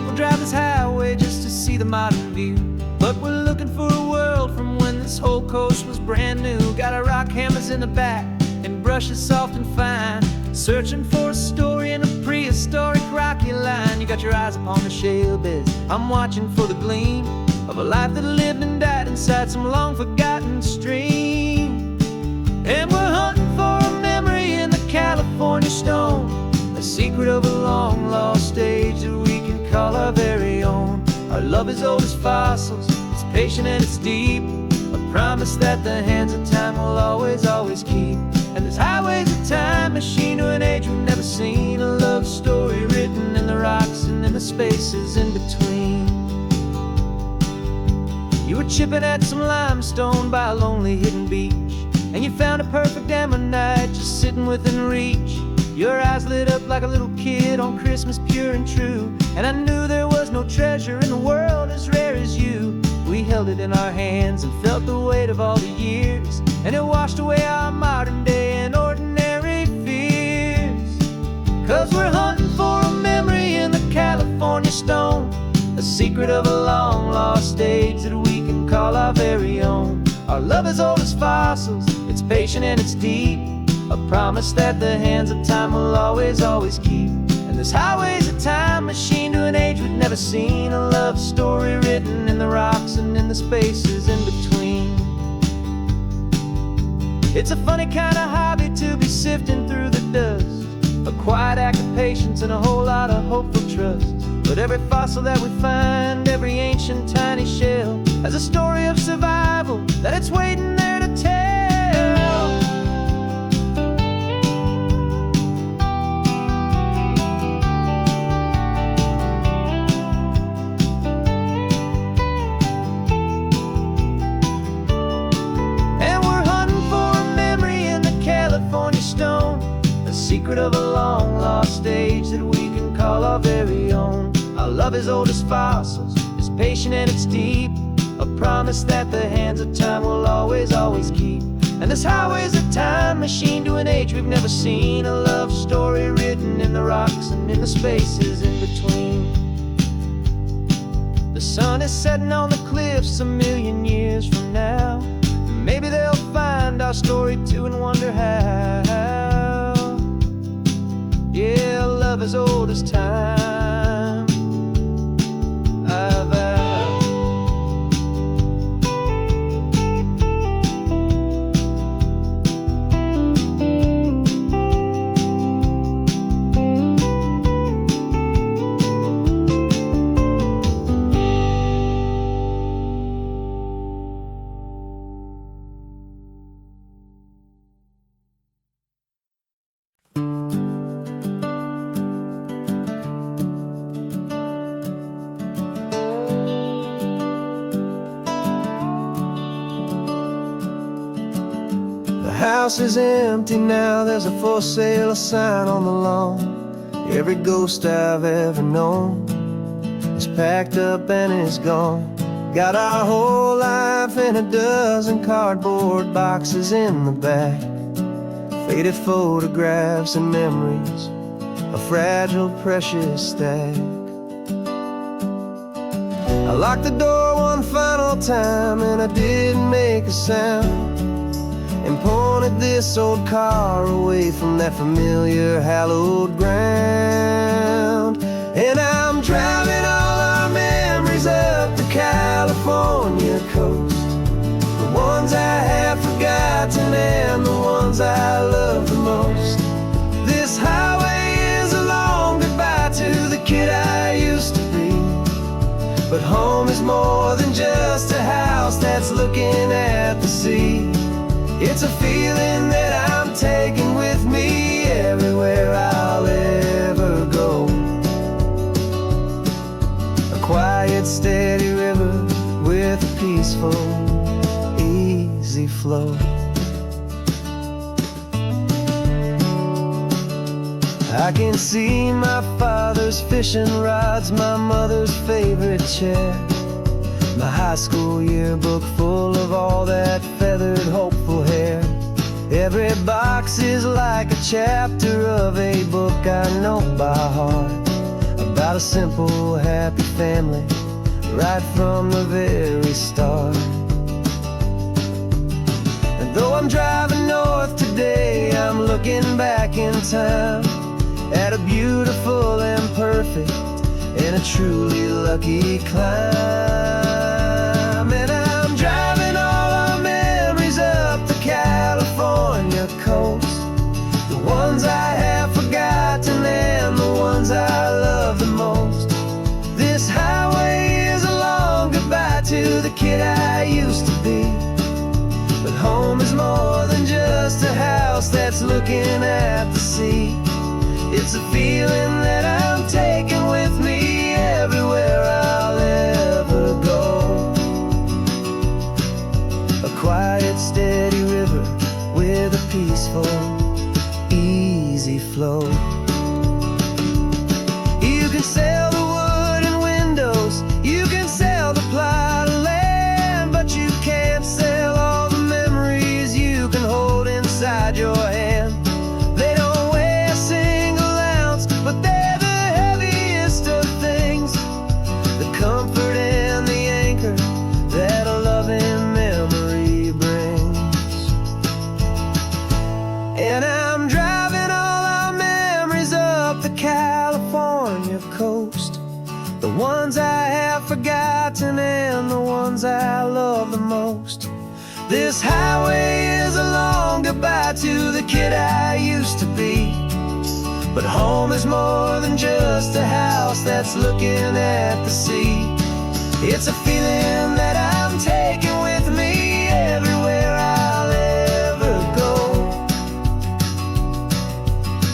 We'll drive this highway just to see the modern view, but we're looking for a world from when this whole coast was brand new. Got our rock hammers in the back and brushes soft and fine, searching for a story in a prehistoric rocky line. You got your eyes upon the shale beds, I'm watching for the gleam of a life that lived and died inside some long-forgotten stream. And we're hunting for a memory in the California stone, a secret of a long-lost age that we can call our very own. Our love is old as fossils, it's patient and it's deep, a promise that the hands of time will always, always keep. And this highway's a time machine to an age we've never seen, a love story written in the rocks and in the spaces in between. You were chipping at some limestone by a lonely hidden beach, and you found a perfect ammonite just sitting within reach. Your eyes lit up like a little kid on Christmas, pure and true, and I knew there was no treasure in the world as rare as you. We held it in our hands and felt the weight of all the years, and it washed away our modern day and ordinary fears. 'Cause we're hunting for a memory in the California stone, a secret of a long-lost age that we can call our very own. Our love is old as fossils, it's patient and it's deep, a promise that the hands of time will always, always keep. And this highway's a time machine to an age we've never seen, a love story written in the rocks and in the spaces in between. It's a funny kind of hobby to be sifting through the dust, a quiet act of patience and a whole lot of hopeful trust. But every fossil that we find, every ancient tiny shell, has a story of survival that it's waiting there to tell. And we're hunting for a memory in the California stone, a secret of a long-lost age that we can call our very own. Our love is old as fossils, it's patient and it's deep, a promise that the hands of time will always, always keep. And this highway's a time machine to an age we've never seen, a love story written in the rocks and in the spaces in between. The sun is setting on the cliffs a million years from now, maybe they'll find our story too and wonder how. Yeah, love is old as time, I vow. The house is empty now, there's a for sale sign on the lawn. Every ghost I've ever known is packed up and is gone. Got our whole life in a dozen cardboard boxes in the back, faded photographs and memories, a fragile, precious stack. I locked the door one final time and I didn't make a sound, and pointed this old car away from that familiar hallowed ground. And I'm driving all our memories up the California coast, the ones I have forgotten and the ones I love the most. This highway is a long goodbye to the kid I used to be, but home is more than just a house that's looking at the sea. It's a feeling that I'm taking with me everywhere I'll ever go. A quiet, steady river with a peaceful, easy flow. I can see my father's fishing rods, my mother's favorite chair, my high school yearbook full of all that feathered, hopeful hair. Every box is like a chapter of a book I know by heart, a about a simple, happy family right from the very start. And though I'm driving north today, I'm looking back in time at a beautiful and perfect and a truly lucky climb. And I'm driving all our memories up the California coast, the ones I have forgotten and the ones I love the most. This highway is a long goodbye to the kid I used to be. But home is more than just a house that's looking at the sea. It's a feeling that I'm taking with me everywhere I'll ever go. A quiet, steady river with a peaceful, easy flow. You can sail the wooden windows, you can sail the plot of land, but you can't sail all the memories you can hold inside your hand. They don't weigh a single ounce, but they're the heaviest of things, the comfort and the anchor that a loving memory brings. And I'm driving all our memories up the California coast, the ones I have forgotten and the ones I love the most. This highway is a long goodbye to the kid I used to be. But home is more than just a house that's looking at the sea. It's a feeling that I'm taking with me everywhere I'll ever go.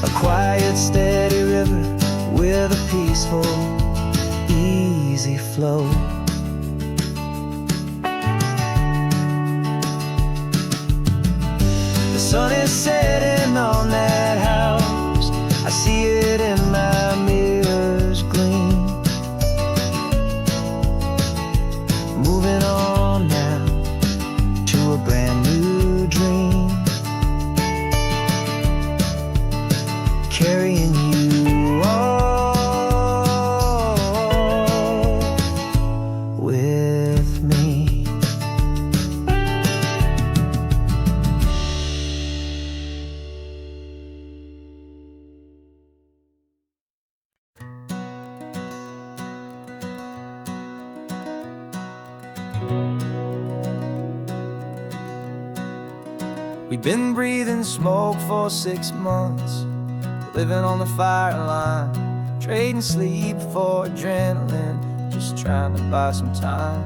A quiet, steady river with a peaceful, easy flow. The sun is setting on that house, I see it in my mirror's gleam. Moving on now to a brand new dream, carrying you all with me. We've been breathing smoke for 6 months, living on the fire line, trading sleep for adrenaline, just trying to buy some time.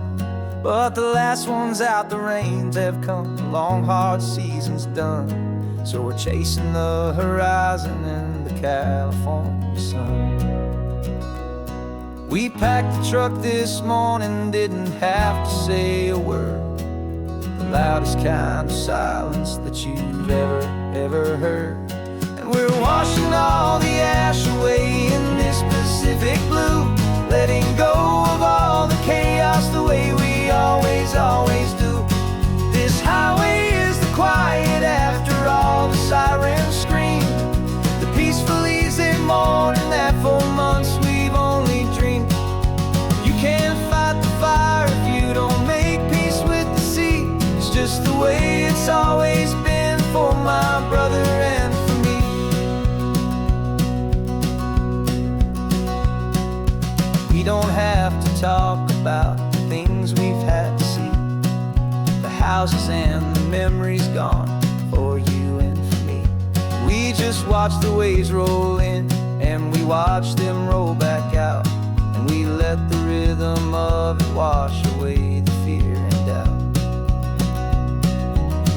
But the last one's out, the rains have come, the long hard season's done. So we're chasing the horizon in the California sun. We packed the truck this morning, didn't have to say a word, the loudest kind of silence that you've ever heard. And we're washing all the ash away in this Pacific blue, letting go of all the chaos the way we always do. This highway is the quiet after all the sirens scream, the peaceful easy morning that for months we've only dreamed. You can't fight the fire if you don't make peace with the sea. It's just the way it's always been for my brother and for me. We don't have to talk about the things we've had to see, the houses and the memories gone for you and for me. We just watch the waves roll in and we watch them roll back out, and we let the rhythm of it wash away the fear and doubt.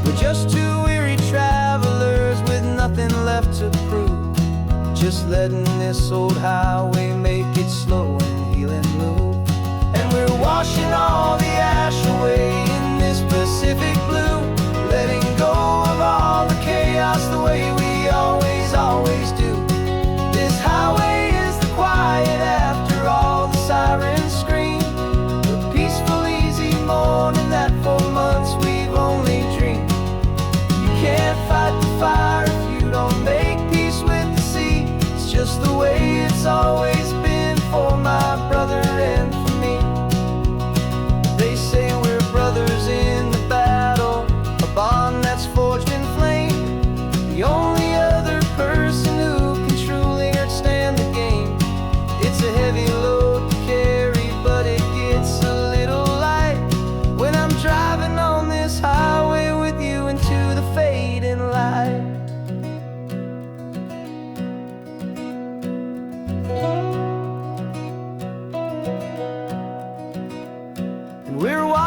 We're just two weary travelers with nothing left to prove, just letting this old highway make its slow and healing move. And we're washing all the ash away in this Pacific blue, letting go of all the chaos the way we always do. This highway is the quiet after all the sirens scream, the peaceful easy morning that for months we've only dreamed. You can't fight the fire if you don't make peace with the sea. It's just the way it's always been for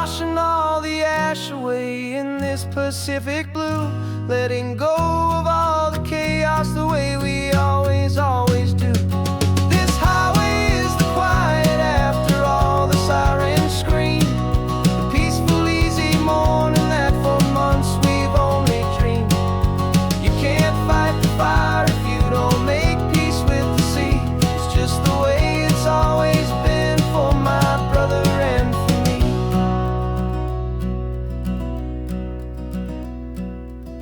washing all the ash away in this Pacific blue, letting go of all the chaos the way we always do. This highway is the quiet after all the sirens scream, the peaceful, easy morning that for months we've only dreamed. You can't fight the fire if you don't make peace with the sea. It's just the way it's always been for my brother and for me.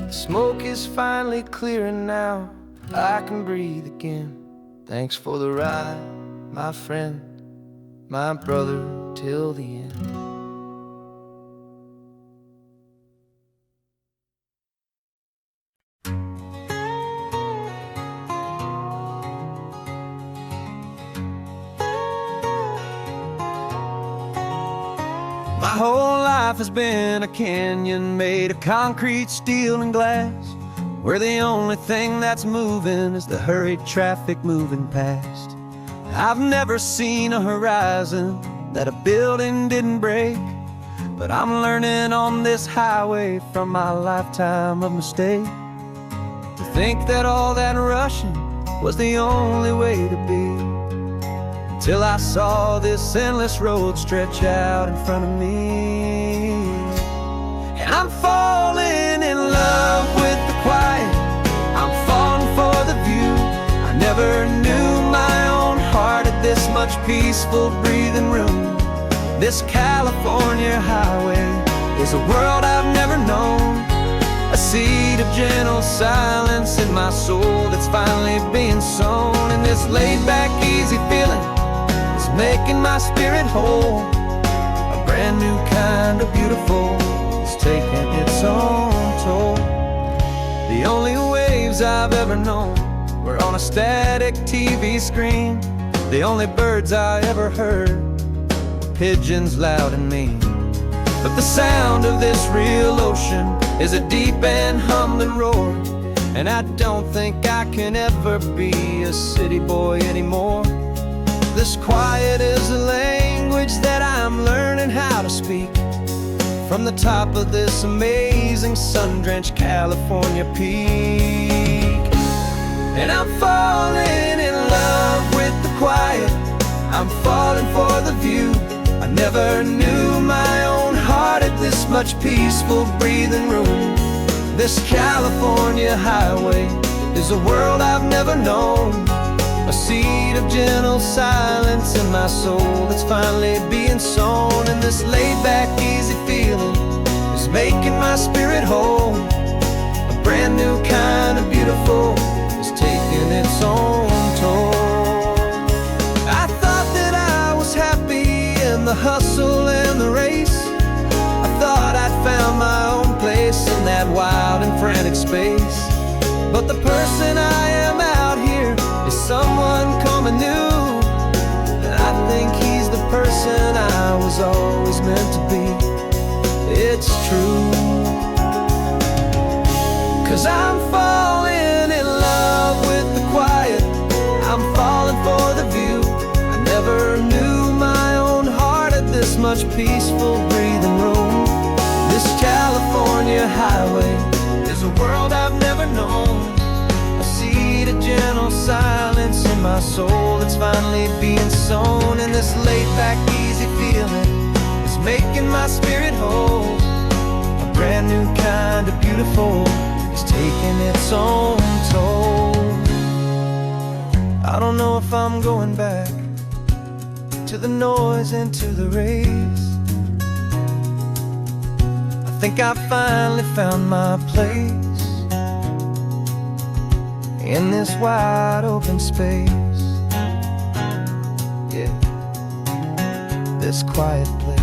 The smoke is finally clearing now, I can breathe again. Thanks for the ride, my friend, my brother, till the end. My whole life has been a canyon made of concrete, steel, and glass, where the only thing that's moving is the hurried traffic moving past. I've never seen a horizon that a building didn't break, but I'm learning on this highway from my lifetime of mistake to think that all that rushing was the only way to be, till I saw this endless road stretch out in front of me. And I'm falling in love with the quiet, I'm falling for the view. I never knew my own heart had this much peaceful breathing room. This California highway is a world I've never known, a seed of gentle silence in my soul that's finally being sown. And this laid-back, easy feeling is making my spirit whole. A brand new kind of beautiful is taking its own toll. The only waves I've ever known were on a static TV screen. The only birds I ever heard were pigeons loud and mean. But the sound of this real ocean is a deep and humbling roar, and I don't think I can ever be a city boy anymore. This quiet is a language that I'm learning how to speak from the top of this amazing sun-drenched California peak. And I'm falling in love with the quiet, I'm falling for the view. I never knew my own heart had this much peaceful breathing room. This California highway is a world I've never known, a seed of gentle silence in my soul that's finally being sown. And this laid-back, easy feeling is making my spirit whole. A brand new kind of beautiful is taking its own toll. I thought that I was happy in the hustle and the race. I thought I'd found my own place in that wild and frantic space. But the person I am out here is someone coming new, and I think he's the person I was always meant to be. It's true, 'cause I'm falling in love with the quiet, I'm falling for the view. I never knew my own heart had this much peaceful breathing room. This California highway is a world I've never known, a seed of gentle silence in my soul that's finally being sown. And this laid-back, easy feeling is making my spirit whole. A brand new kind of beautiful is taking its own toll. I don't know if I'm going back to the noise and to the race. I think I finally found my place in this wide open space. Yeah, this quiet place.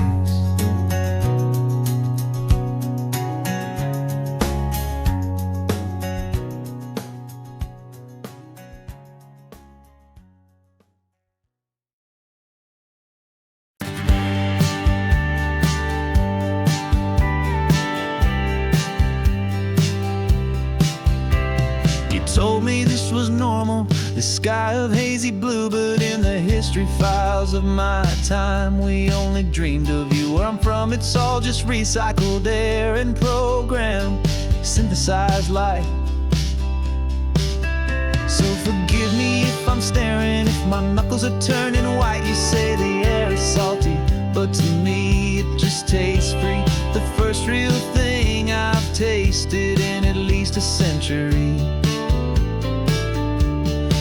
Told me this was normal, The sky of hazy blue, but in the history files of my time, we only dreamed of you. Where I'm from, it's all just recycled air and programmed, synthesized light. So forgive me if I'm staring, if my knuckles are turning white. You say the air is salty, but to me it just tastes free. The first real thing I've tasted in at least a century.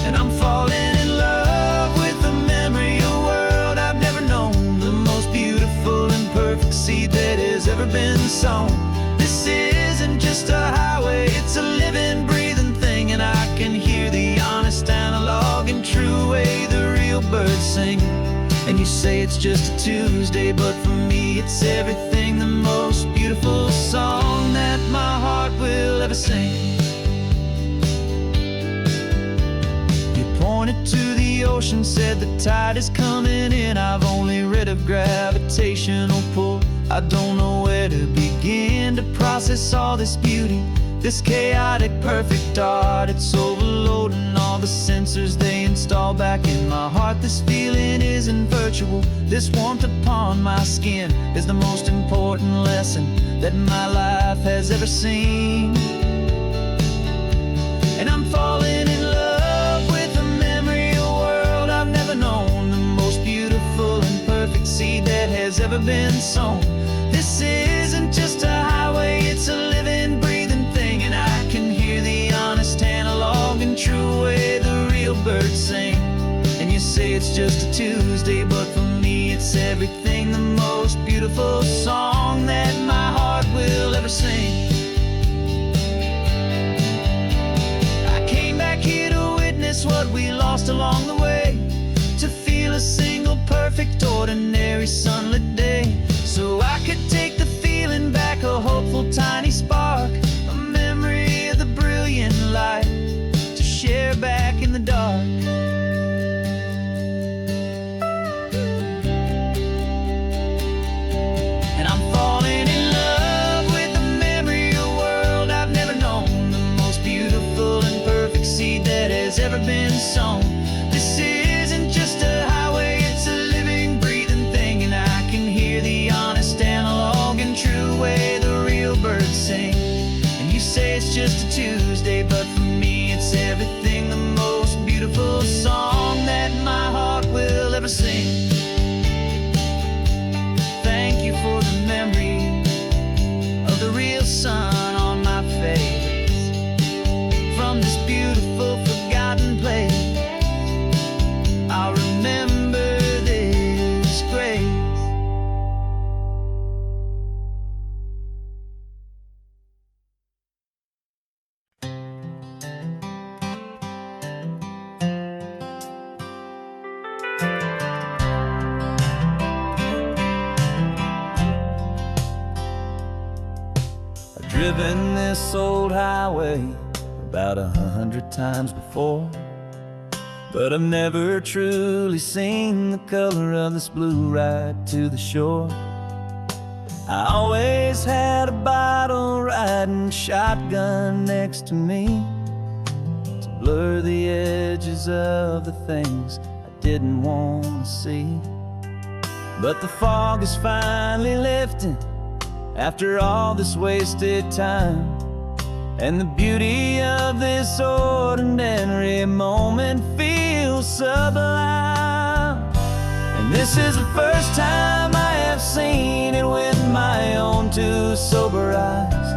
And I'm falling in love with the memory of a world I've never known, the most beautiful and perfect seed that has ever been sown. This isn't just a highway, it's a living, breathing thing, and I can hear the honest analog and true way the real birds sing. And you say it's just a Tuesday, but for me it's everything, the most beautiful song that my heart will ever sing. Pointed to the ocean, said the tide is coming in. I've only read of gravitational pull. I don't know where to begin to process all this beauty, this chaotic perfect art. It's overloading all the sensors they install back in my heart. This feeling isn't virtual, this warmth upon my skin is the most important lesson that my life has ever seen. And I'm falling in love with the memory of a world I've never known, the most beautiful and perfect seed that has ever been sown. This isn't just a highway, it's a living, breathing thing, and I can hear the honest analog and true way the real birds sing. And you say it's just a Tuesday, but for me it's everything, the most beautiful song that my heart will ever sing. Here to witness what we lost along the way, to feel a single perfect ordinary sunlit day, so I could take the feeling back, a hopeful tiny spark, a memory of the brilliant light to share back in the dark. And I'm falling in love with the memory of a world I've never known, the most beautiful and perfect seed that has ever been sown. This isn't just a highway, it's a living, breathing thing, and I can hear the honest analog and true way the real birds sing. And you say it's just a Tuesday, but for me it's everything, the most beautiful song that my heart will ever sing. Thank you for the memory of the real sun on my face, from this beautiful forgotten place. I'll remember this grace. I've driven this old highway about 100 times before, but I've never truly seen the color of this blue right to the shore. I always had a bottle riding shotgun next to me to blur the edges of the things I didn't want to see. But the fog is finally lifting after all this wasted time, and the beauty of this ordinary moment feels sublime. And this is the first time I have seen it with my own two sober eyes,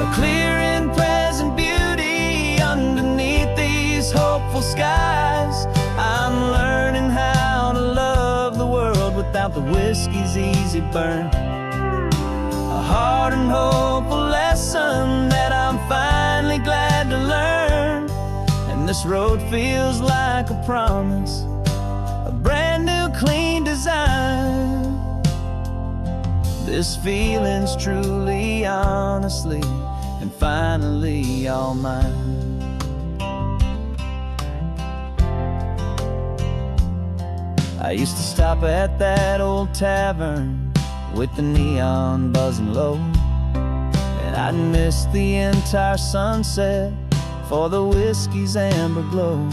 a clear and present beauty underneath these hopeful skies. I'm learning how to love the world without the whiskey's easy burn, a hard and hopeful lesson that I'm finally glad to learn. And this road feels like a promise, a brand new clean design. This feeling's truly, honestly, and finally all mine. I used to stop at that old tavern with the neon buzzing low, and I'd miss the entire sunset for the whiskey's amber glow.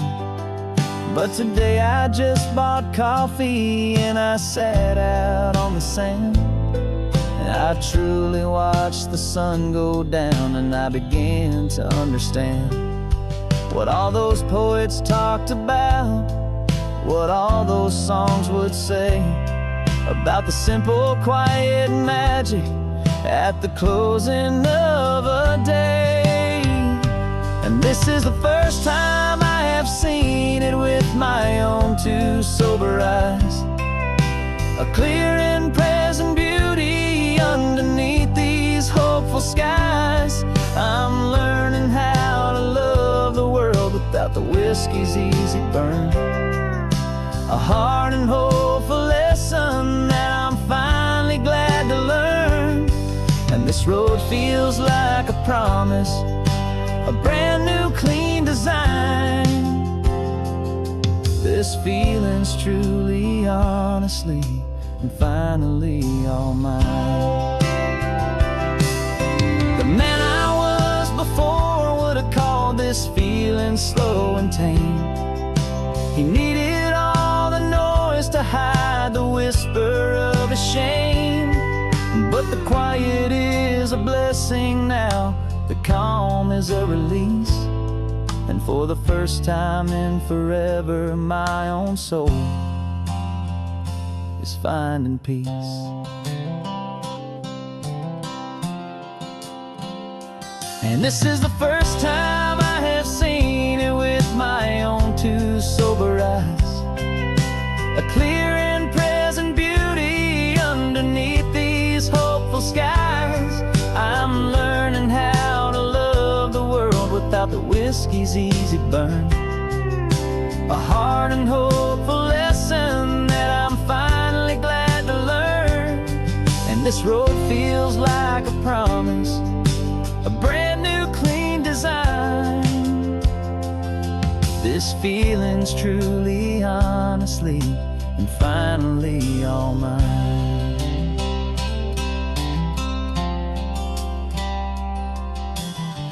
But today I just bought coffee and I sat out on the sand, and I truly watched the sun go down, and I began to understand what all those poets talked about, what all those songs would say about the simple, quiet magic at the closing of a day. And this is the first time I have seen it with my own two sober eyes, a clear and present beauty underneath these hopeful skies. I'm learning how to love the world without the whiskey's easy burn, a hard and hopeful lesson that I'm finally glad to learn. And this road feels like a promise, a brand new clean design. This feeling's truly, honestly, and finally all mine. The man I was before would have called this feeling slow and tame. He needed all the noise to hide the whisper of his shame. But the quiet is a blessing now, the calm is a release, and for the first time in forever my own soul is finding peace. And this is the first time I have seen it with my own two sober eyes, a clear and present beauty underneath these hopeful skies. I'm learning how to love the world without the whiskey's easy burn, a hard and hopeful lesson that I'm finally glad to learn. And this road feels like a promise, a brand new clean design. This feeling's truly, honestly, and finally all mine.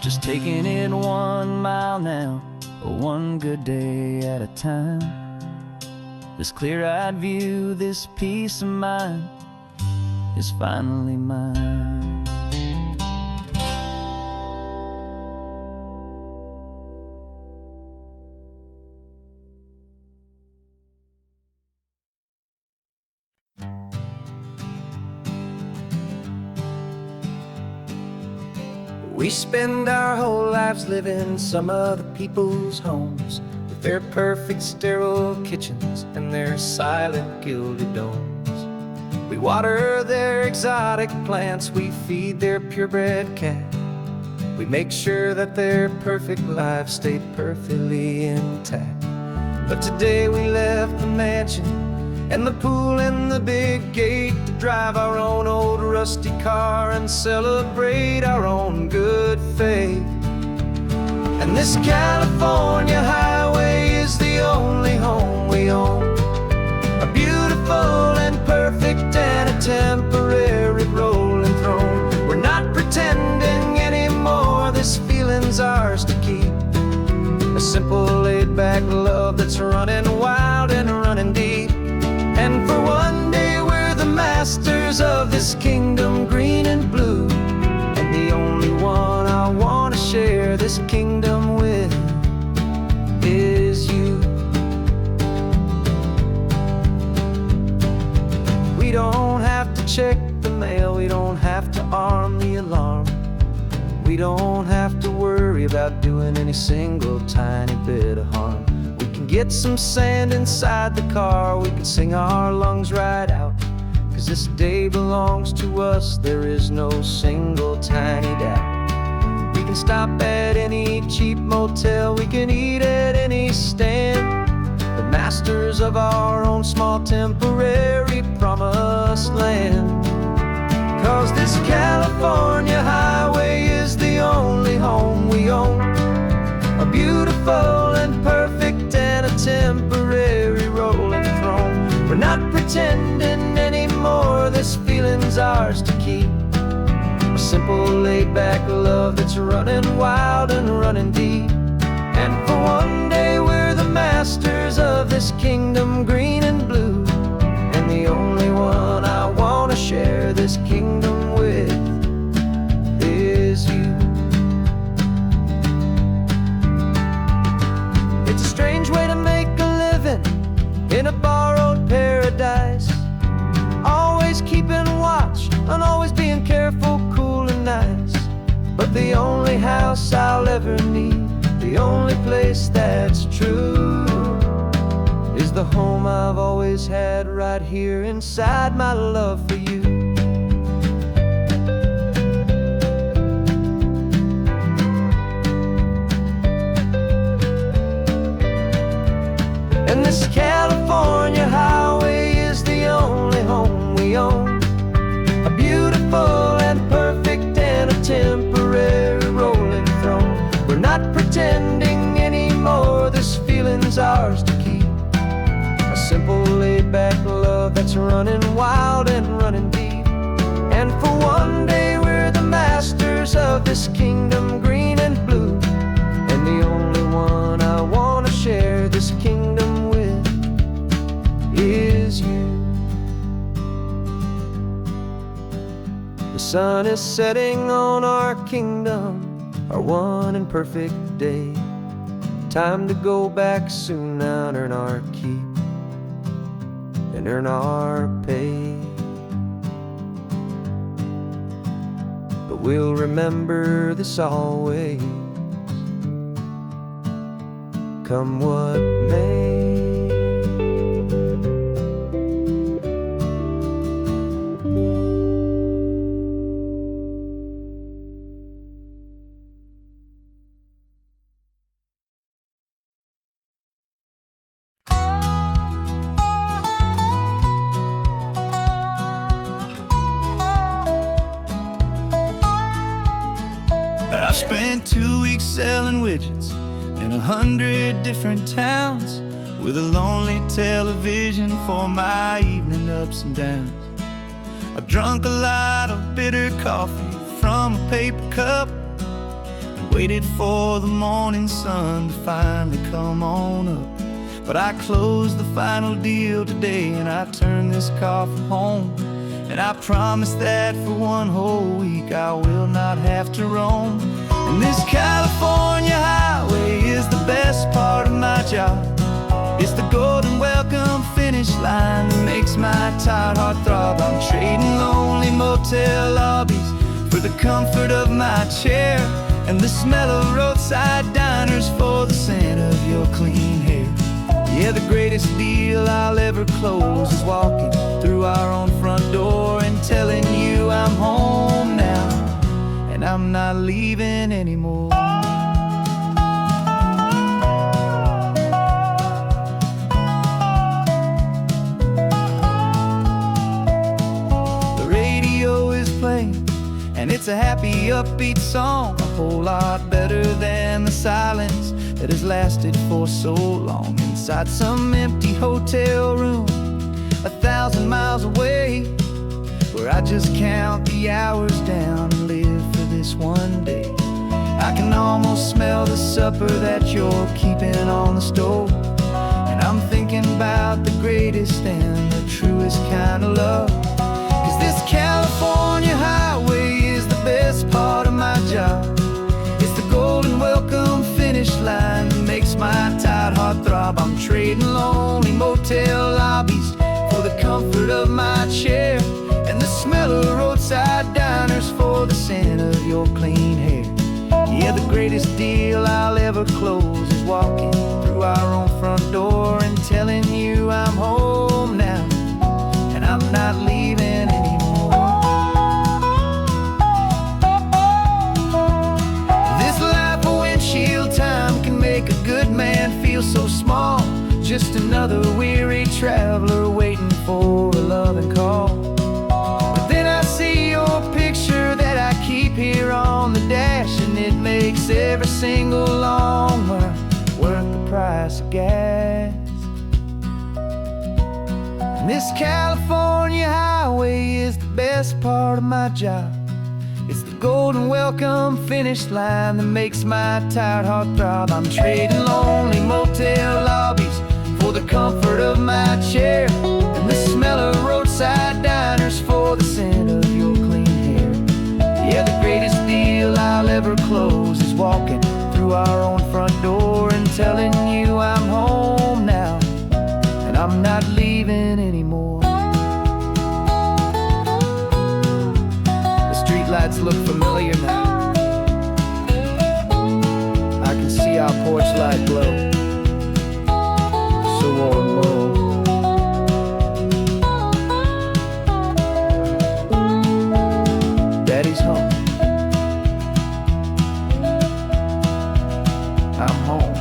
Just taking it 1 mile now, one good day at a time. This clear-eyed view, this peace of mind is finally mine. We spend our whole lives living some other people's homes, with their perfect sterile kitchens and their silent gilded domes. We water their exotic plants, we feed their purebred cat. We make sure that their perfect lives stay perfectly intact. But today we left the mansion and the pool and the big gate to drive our own old rusty car and celebrate our own good faith. And this California highway is the only home we own, a beautiful and perfect and a temporary rolling throne. We're not pretending anymore, this feeling's ours to keep, a simple laid-back love that's running wild and running deep. And for one day we're the masters of this kingdom green and blue, and the only one I want to share this kingdom with is you. We don't have to check the mail, we don't have to arm the alarm, we don't have to worry about doing any single tiny bit of harm. Get some sand inside the car, we can sing our lungs right out, 'cause this day belongs to us, there is no single tiny doubt. We can stop at any cheap motel, we can eat at any stand, the masters of our own small temporary promised land. 'Cause this California highway is the only home we own, a beautiful and perfect and a temporary rolling throne. We're not pretending anymore, this feeling's ours to keep, a simple laid-back love that's running wild and running deep. And for one day we're the masters of this kingdom green and blue, and the only one I want to share this kingdom with is you. It's a strange way to make a living in a borrowed paradise, always keeping watch and always being careful, cool and nice. But the only house I'll ever need, the only place that's true, is the home I've always had right here inside my love for you. And this California highway is the only home we own, a beautiful and perfect and a temporary rolling throne. We're not pretending anymore, this feeling's ours to keep, a simple laid-back love that's running wild and running deep. And for one day we're the masters of this kingdom green and blue, and the only one I want to share this kingdom with is you. The sun is setting on our kingdom, our one and perfect day. Time to go back soon now and earn our keep and earn our pay. But we'll remember this always, come what may. I spent 2 weeks selling widgets in 100 different towns, with a lonely television for my evening ups and downs. I drunk a lot of bitter coffee from a paper cup and waited for the morning sun to finally come on up. But I closed the final deal today and I turned this car from home, and I promise that for one whole week I will not have to roam. And this California highway is the best part of my job. It's the golden welcome finish line that makes my tired heart throb. I'm trading lonely motel lobbies for the comfort of my chair, and the smell of roadside diners for the scent of your clean hair. Yeah, the greatest deal I'll ever close is walking through our own front door and telling you I'm home now, and I'm not leaving anymore. The radio is playing, and it's a happy, upbeat song, a whole lot better than the silence that has lasted for so long inside some empty hotel room 1,000 miles away, where I just count the hours down and live for this one day. I can almost smell the supper that you're keeping on the stove, and I'm thinking about the greatest and the truest kind of love. 'Cause this California highway is the best part of my job. It's the golden welcome finish line that makes my tired heart throb. I'm trading lonely motel lobbies for the comfort of my chair, and the smell of roadside diners for the scent of your clean hair. Yeah, the greatest deal I'll ever close is walking through our own front door and telling you I'm home now, and I'm not leaving anymore. This life of windshield time can make a good man feel so small, just another weary traveler waiting for a loving call. But then I see your picture that I keep here on the dash, and it makes every single long mile worth the price of gas. And this California highway is the best part of my job. It's the golden welcome finish line that makes my tired heart throb. I'm trading lonely motel lobbies for the comfort of my chair, and the smell of roadside diners for the scent of your clean hair. Yeah, the greatest deal I'll ever close is walking through our own front door and telling you I'm home now, and I'm not leaving anymore. The streetlights look familiar now. I can see our porch light glow, so warm, low. Daddy's home. I'm home.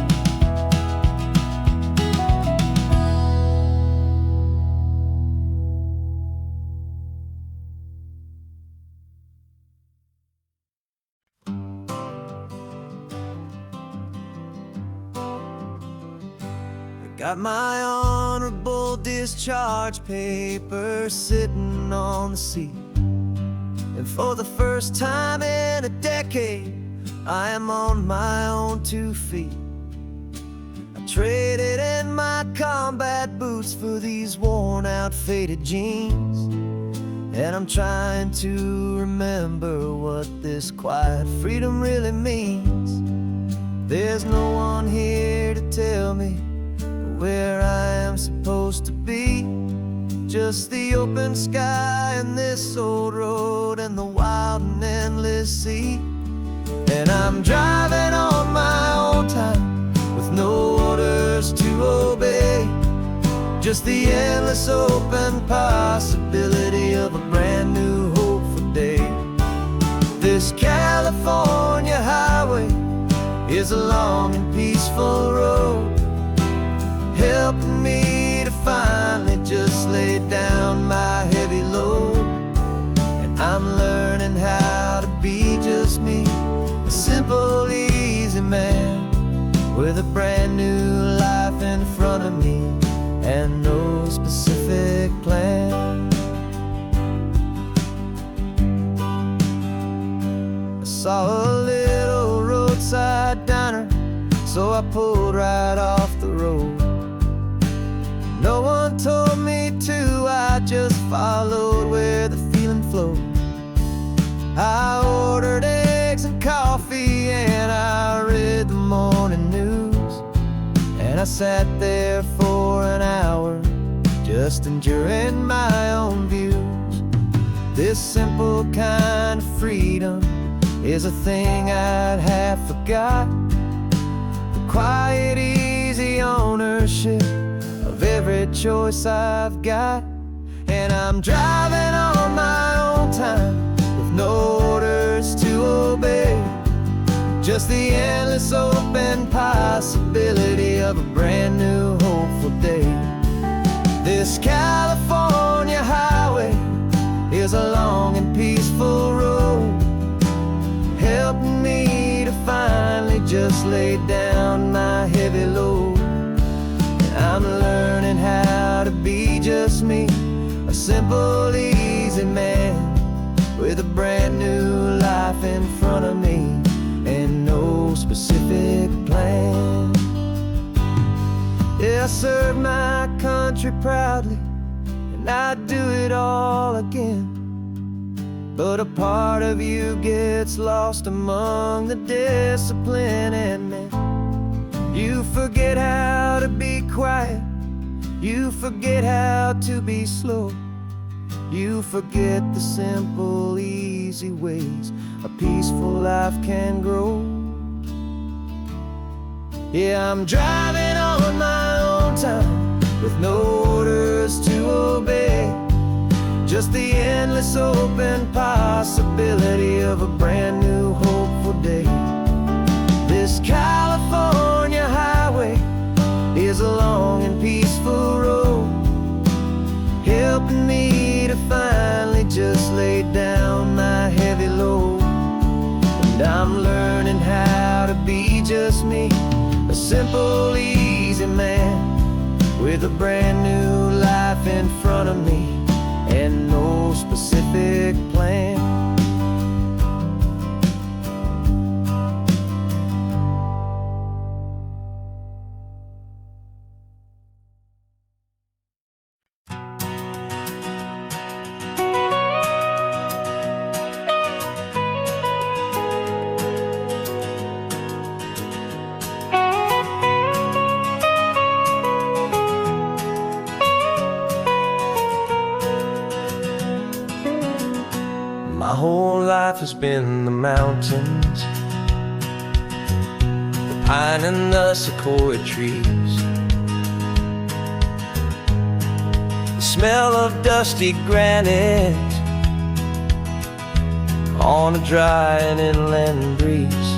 Got my honorable discharge paper sitting on the seat, and for the first time in a decade, I am on my own 2 feet. I traded in my combat boots for these worn out faded jeans, and I'm trying to remember what this quiet freedom really means. There's no one here to tell me where I am supposed to be, just the open sky and this old road and the wild and endless sea. And I'm driving on my own time with no orders to obey, just the endless open possibility of a brand new hopeful day. This California highway is a long and peaceful road, helping me to finally just lay down my heavy load. And I'm learning how to be just me, a simple, easy man with a brand new life in front of me and no specific plan. I saw a little roadside diner, so I pulled right off the road. No one told me to, I just followed where the feeling flowed. I ordered eggs and coffee and I read the morning news, and I sat there for an hour just enduring my own views. This simple kind of freedom is a thing I'd have forgot, the quiet, easy ownership of every choice I've got. And I'm driving on my own time with no orders to obey, just the endless open possibility of a brand new hopeful day. This California highway is a long and peaceful road, helping me to finally just lay down my heavy load. I'm learning how to be just me, a simple, easy man with a brand new life in front of me and no specific plan. Yeah, I serve my country proudly and I'd do it all again, but a part of you gets lost among the discipline and men. You forget how to be quiet, you forget how to be slow, you forget the simple, easy ways a peaceful life can grow. Yeah, I'm driving on my own time with no orders to obey, just the endless open possibility of a brand new hopeful day. This California highway is a long and peaceful road, helping me to finally just lay down my heavy load. And I'm learning how to be just me, a simple, easy man with a brand new life in front of me and no specific plan. My whole life has been the mountains, the pine and the sequoia trees, the smell of dusty granite on a dry and inland breeze.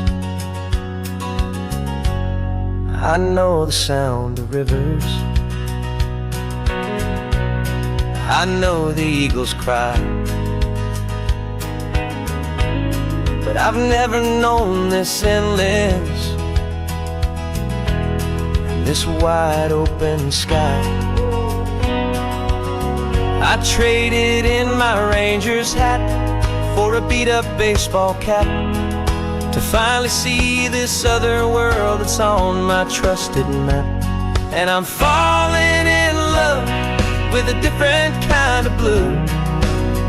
I know the sound of rivers, I know the eagles cry, but I've never known this endless and this wide open sky. I traded in my ranger's hat for a beat-up baseball cap to finally see this other world that's on my trusted map. And I'm falling in love with a different kind of blue,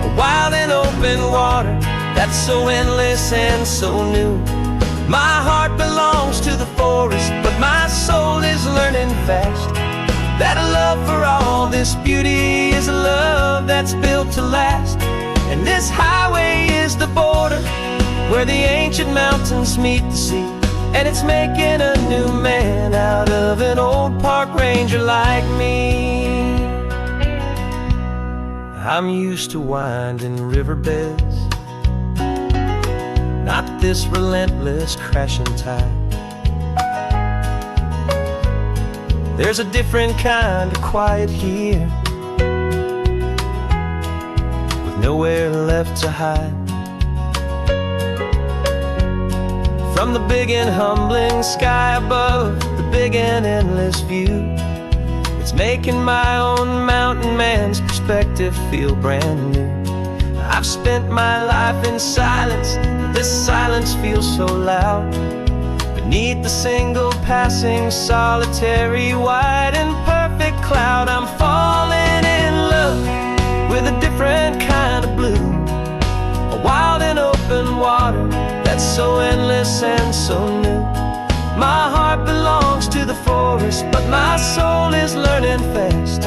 a wild and open water that's so endless and so new. My heart belongs to the forest, but my soul is learning fast that a love for all this beauty is a love that's built to last. And this highway is the border where the ancient mountains meet the sea, and it's making a new man out of an old park ranger like me. I'm used to winding riverbeds, not this relentless crashing tide. There's a different kind of quiet here, with nowhere left to hide. From the big and humbling sky above, the big and endless view, it's making my own mountain man's perspective feel brand new. I've spent my life in silence, this silence feels so loud. Beneath the single passing solitary white and perfect cloud, I'm falling in love with a different kind of blue, a wild and open water that's so endless and so new. My heart belongs to the forest, but my soul is learning fast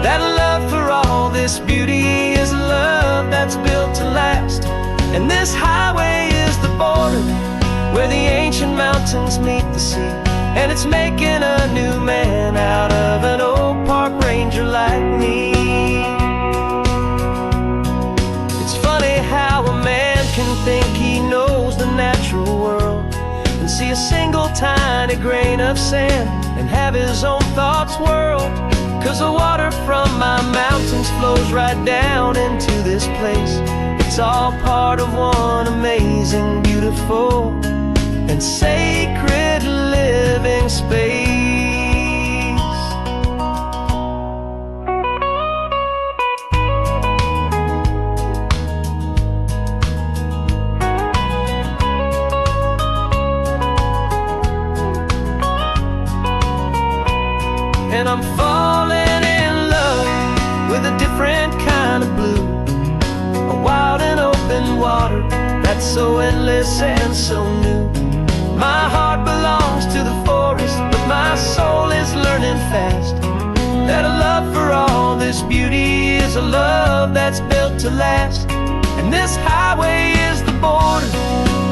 that love for all this beauty is a love that's built to last. And this highway is the border where the ancient mountains meet the sea, and it's making a new man out of an old park ranger like me. It's funny how a man can think he knows the natural world and see a single tiny grain of sand and have his own thoughts whirled. 'Cause the water from my mountains flows right down into this place. It's all part of one amazing, beautiful, and sacred living space. And I'm falling in love with a different kind of blue, a wild and open water that's so endless and so new. My heart belongs to the forest, but my soul is learning fast that a love for all this beauty is a love that's built to last. And this highway is the border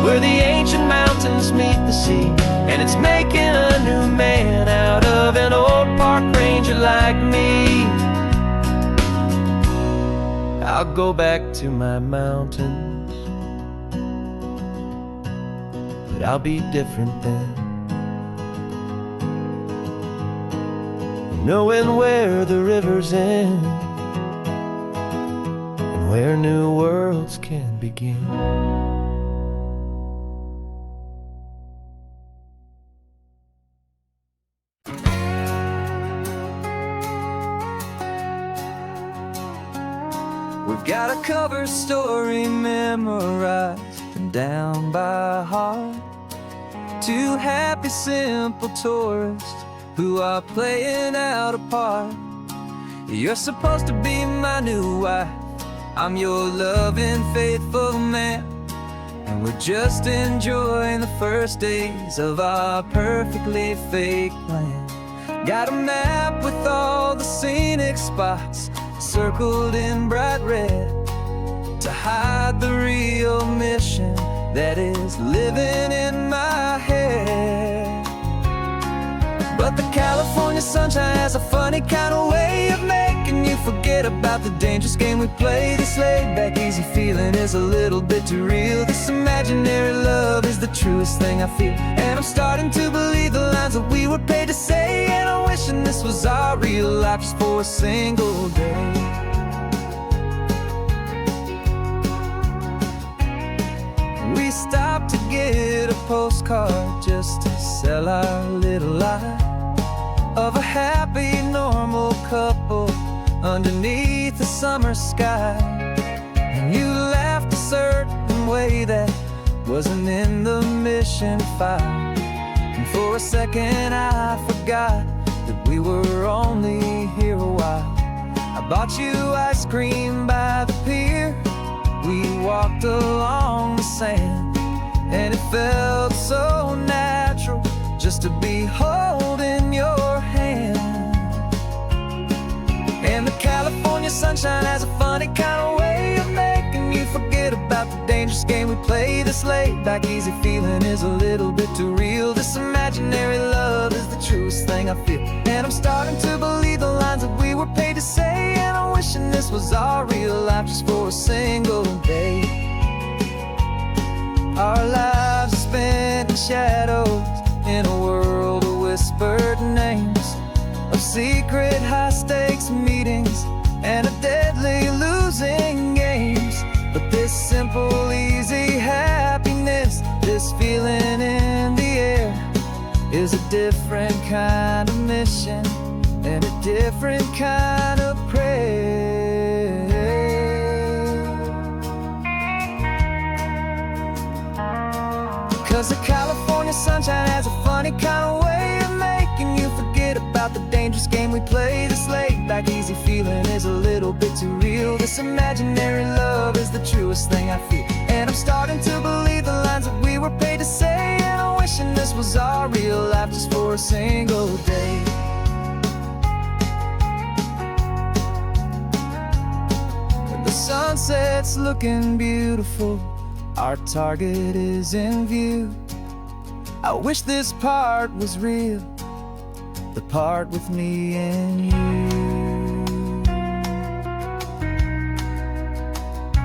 where the ancient mountains meet the sea, and it's making a new man out of an old park ranger like me. I'll go back to my mountains, but I'll be different then, knowing where the rivers end and where new worlds can begin. We've got a cover story memorized and down by heart. Two happy, simple tourists who are playing out a part. You're supposed to be my new wife, I'm your loving, faithful man, and we're just enjoying the first days of our perfectly fake plan. Got a map with all the scenic spots circled in bright red to hide the real that is living in my head. But the California sunshine has a funny kind of way of making you forget about the dangerous game we play. This laid-back, easy feeling is a little bit too real. This imaginary love is the truest thing I feel. And I'm starting to believe the lines that we were paid to say. And I'm wishing this was our real life just for a single day. We stopped to get a postcard just to sell our little lie of a happy, normal couple underneath the summer sky. And you laughed a certain way that wasn't in the mission file. And for a second I forgot that we were only here a while. I bought you ice cream by the pier. We walked along the sand, and it felt so natural just to be holding your hand. And the California sunshine has a funny kind of way of making you forget about the dangerous game we play. This laid-back, easy feeling is a little bit too real. This imaginary love is the truest thing I feel. And I'm starting to believe the lines that we were paid to say. And I'm wishing this was our real life just for a single day. Our lives are spent in shadows, in a world of whispered names, of secret high-stakes meetings, and of deadly losing games. But this simple, easy happiness, this feeling in the air, is a different kind of mission and a different kind of prayer. 'Cause the California sunshine has a funny kind of way of making you forget about the dangerous game we play. This laid-back, easy feeling is a little bit too real. This imaginary love is the truest thing I feel. And I'm starting to believe the lines that we were paid to say. And I'm wishing this was our real life just for a single day. The sunset's looking beautiful, our target is in view. I wish this part was real, the part with me and you.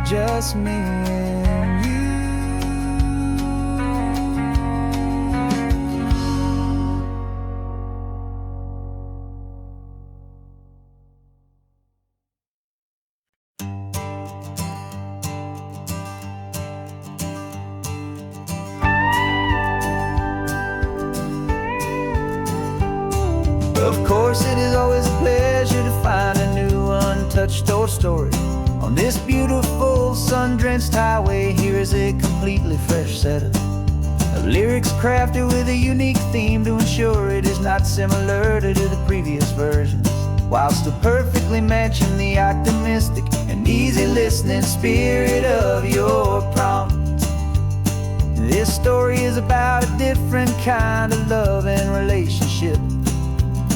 Just me and you. Of course, it is always a pleasure to find a new untouched old story. On this beautiful sun-drenched highway, here is a completely fresh set of lyrics crafted with a unique theme to ensure it is not similar to the previous versions, while still perfectly matching the optimistic and easy listening spirit of your prompt. This story is about a different kind of love and relationship.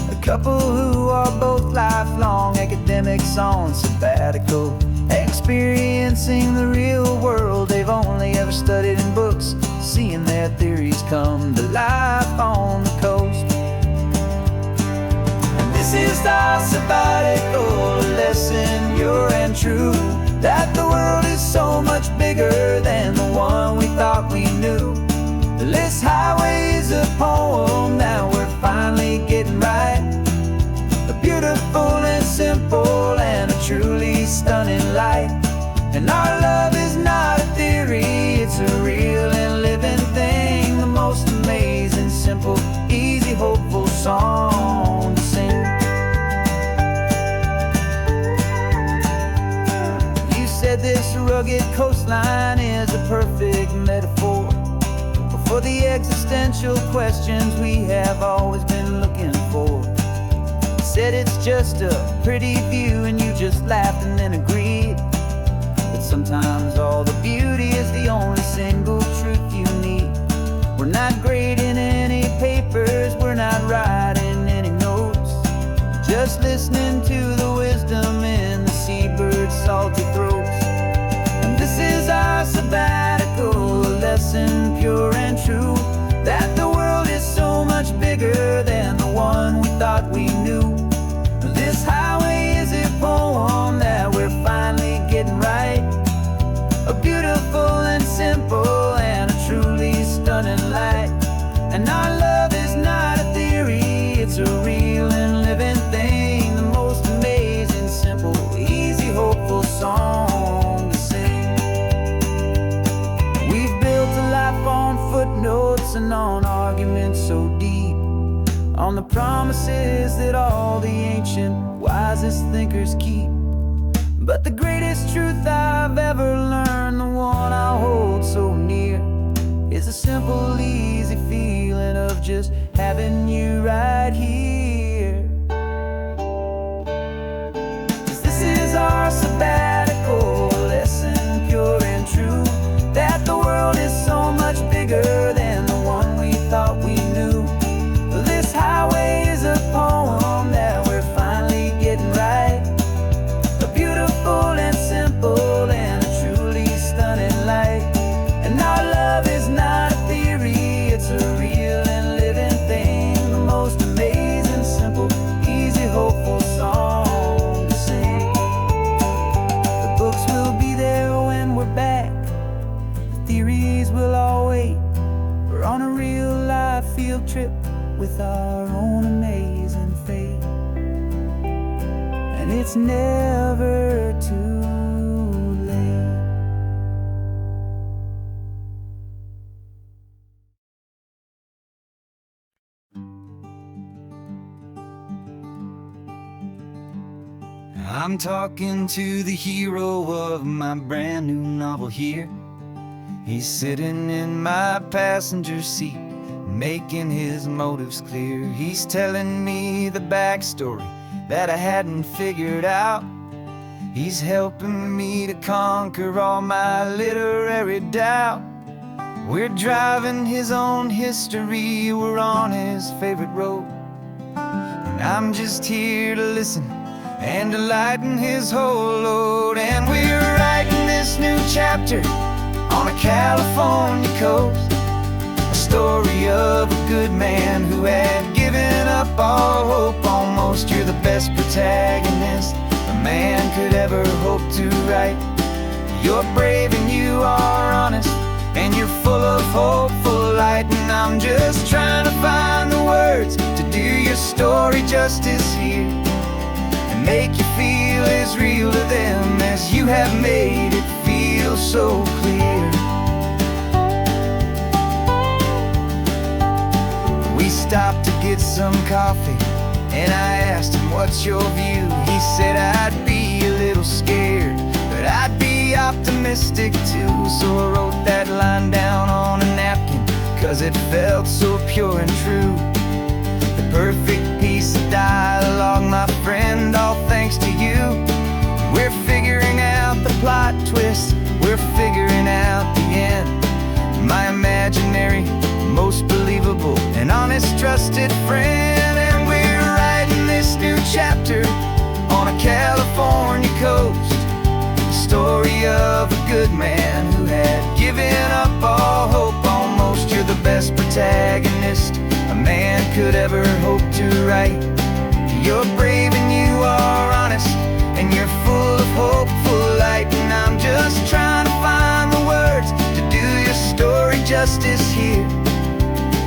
A couple who are both lifelong academics on sabbatical, experiencing the real world they've only ever studied in books, seeing their theories come to life on the coast. And this is our sabbatical lesson, pure and true, that the world is so much bigger than the one we thought we knew. This highway is a poem that we're finally getting right. A beautiful and simple and a truly stunning light. And our love is not a theory, it's a real and living thing. The most amazing, simple, easy, hopeful song to sing. You said this rugged coastline is a perfect metaphor for the existential questions we have always been looking for. You said it's just a pretty view and you just laughed and then agreed. But sometimes all the beauty is the only single truth you need. We're not grading any papers, we're not writing any notes, just listening to the wisdom in the seabird's salty throats. And this is our sabbatical lesson a beautiful and simple and a truly stunning light. And our love is not a theory, it's a real and living thing. The most amazing, simple, easy, hopeful song to sing. We've built a life on footnotes and on arguments so deep, on the promises that all the ancient, wisest thinkers keep. But the greatest truth I've ever learned, the one I hold so near, is a simple, easy feeling of just having you right here. 'Cause this is our sabbatical lesson, pure and true, that the world is so much bigger than the one we thought we knew. This highway is a poem that we're finally getting right, a beautiful and simple and a truly stunning light. And our love is not a theory, it's a real and living thing. The most amazing, simple, easy, hopeful song to sing. The books will be there when we're back, the theories will all wait. We're on a real life field trip with our own amazing fate, and it's never too late. I'm talking to the hero of my brand new novel here. He's sitting in my passenger seat, making his motives clear. He's telling me the backstory that I hadn't figured out. He's helping me to conquer all my literary doubt. We're driving his own history, we're on his favorite road, and I'm just here to listen and to lighten his whole load. And we're writing this new chapter on a California coast, a story of a good man who had given up all hope almost. You're the best protagonist a man could ever hope to write. You're brave and you are honest, and you're full of hopeful light. And I'm just trying to find the words to do your story justice here, and make you feel as real to them as you have made it feel so clear. We stopped to get some coffee, and I asked him, what's your view? He said, I'd be a little scared, but I'd be optimistic too. So I wrote that line down on a napkin, 'cause it felt so pure and true. The perfect piece of dialogue, my friend, all thanks to you. We're figuring out the plot twist, we're figuring out the end. My imaginary, most believable and honest trusted friend. And we're writing this new chapter on a California coast, the story of a good man who had given up all hope almost. You're the best protagonist a man could ever hope to write. You're brave and you are honest, and you're full of hopeful light. And I'm just trying to find the words to do your story justice here,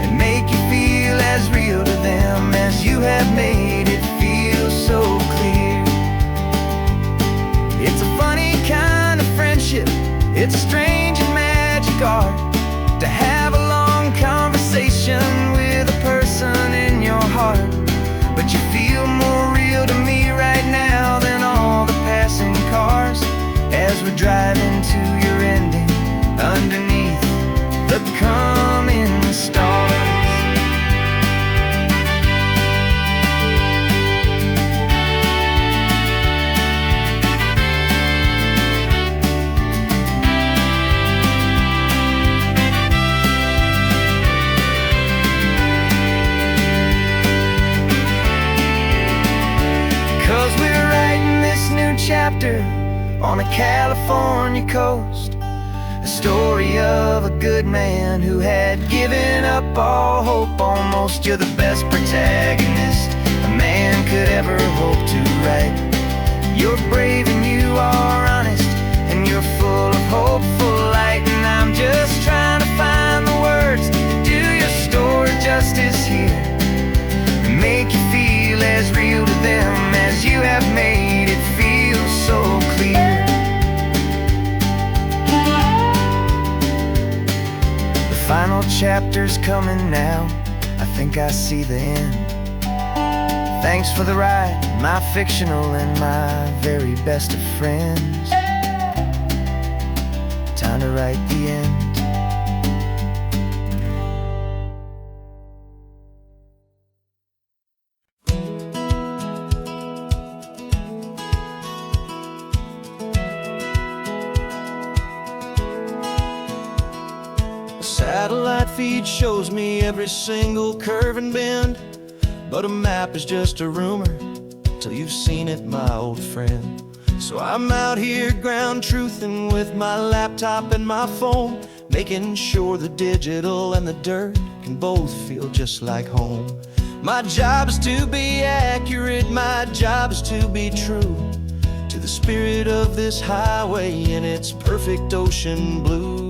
and make you feel as real to them as you have made it feel so clear. It's a funny kind of friendship, it's a strange and magic art to have a long conversation with a person in your heart. But you feel more real to me right now than all the passing cars, as we're driving to your ending underneath the coming stars. 'Cause we're writing this new chapter on a California coast, a story of a good man who had given up all hope almost. You're the best protagonist a man could ever hope to write. You're brave and you are honest, and you're full of hope. chapter's coming now, I think I see the end. Thanks for the ride, my fictional and my very best of friends. Time to write the end. Satellite feed shows me every single curve and bend, but a map is just a rumor till you've seen it, my old friend. So I'm out here ground truthing with my laptop and my phone, making sure the digital and the dirt can both feel just like home. My job is to be accurate, my job is to be true to the spirit of this highway in its perfect ocean blue.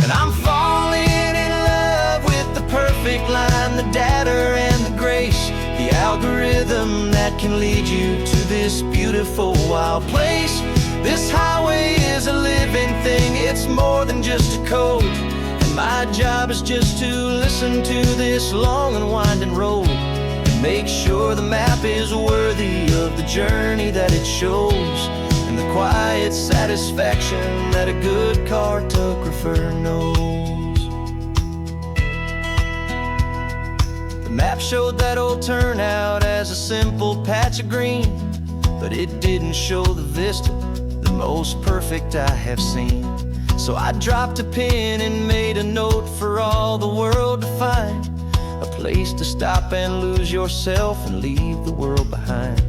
And I'm falling in love with the perfect line, the data and the grace, the algorithm that can lead you to this beautiful wild place. This highway is a living thing, it's more than just a code. And my job is just to listen to this long and winding road and make sure the map is worthy of the journey that it shows, and the quiet satisfaction that a good cartographer knows. The map showed that old turnout as a simple patch of green, but it didn't show the vista, the most perfect I have seen. So I dropped a pin and made a note for all the world to find, a place to stop and lose yourself and leave the world behind.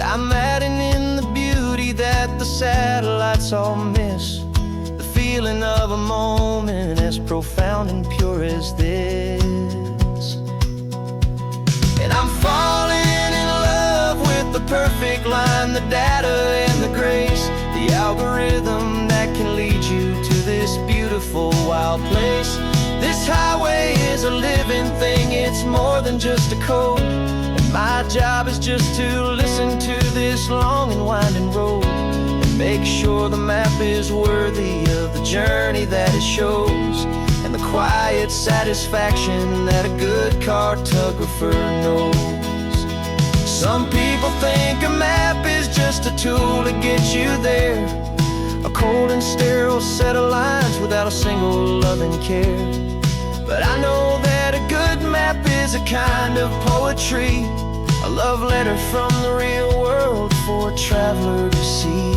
I'm adding in the beauty that the satellites all miss, the feeling of a moment as profound and pure as this. And I'm falling in love with the perfect line, the data and the grace, the algorithm that can lead you to this beautiful wild place. This highway is a living thing, it's more than just a code. My job is just to listen to this long and winding road and make sure the map is worthy of the journey that it shows, and the quiet satisfaction that a good cartographer knows. Some people think a map is just a tool to get you there, a cold and sterile set of lines without a single loving care. But I know that a good map is a kind of poetry, a love letter from the real world for a traveler to see.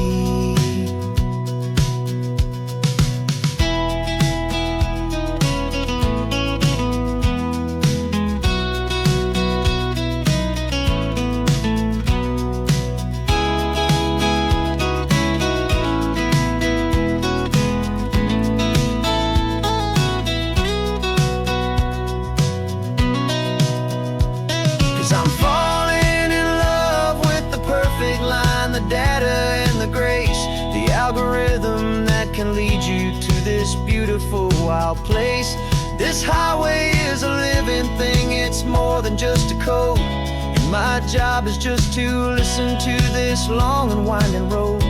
'Cause I'm falling in love with the perfect line, the data and the grace, the algorithm that can lead you to this beautiful wild place. This highway is a living thing, it's more than just a code. And my job is just to listen to this long and winding road,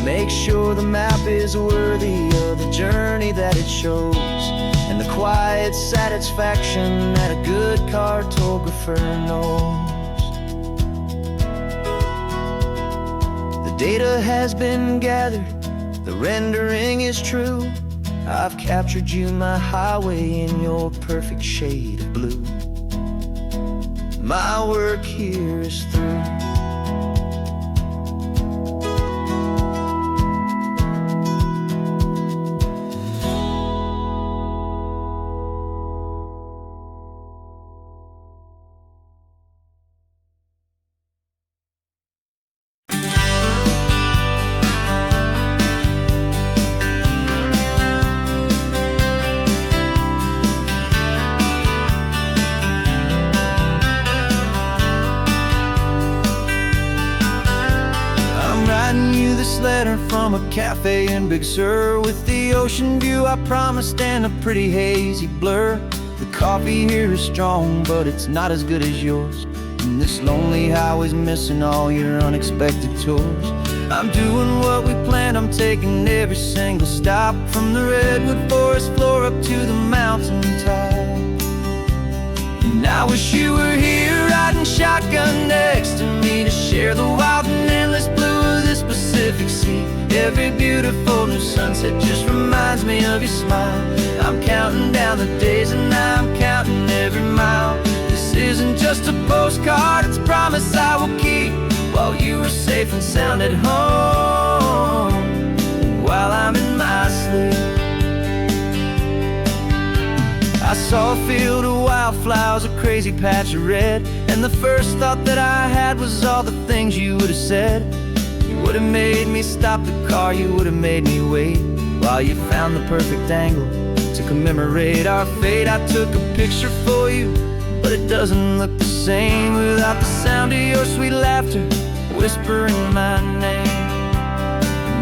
make sure the map is worthy of the journey that it shows, and the quiet satisfaction that a good cartographer knows. The data has been gathered, the rendering is true. I've captured you, my highway, in your perfect shade of blue. My work here is through. This letter from a cafe in Big Sur, with the ocean view I promised and a pretty hazy blur. The coffee here is strong, but it's not as good as yours, and this lonely highway's missing all your unexpected tours. I'm doing what we planned, I'm taking every single stop, from the redwood forest floor up to the mountain top. And I wish you were here riding shotgun next to me, to share the wild and endless blue of this Pacific Sea. Every beautiful new sunset just reminds me of your smile. I'm counting down the days and I'm counting every mile. This isn't just a postcard, it's a promise I will keep, while you are safe and sound at home, while I'm in my sleep. I saw a field of wildflowers, a crazy patch of red, and the first thought that I had was all the things you would have said. You would have made me stop the car, you would have made me wait, while you found the perfect angle to commemorate our fate. I took a picture for you, but it doesn't look the same without the sound of your sweet laughter whispering my name.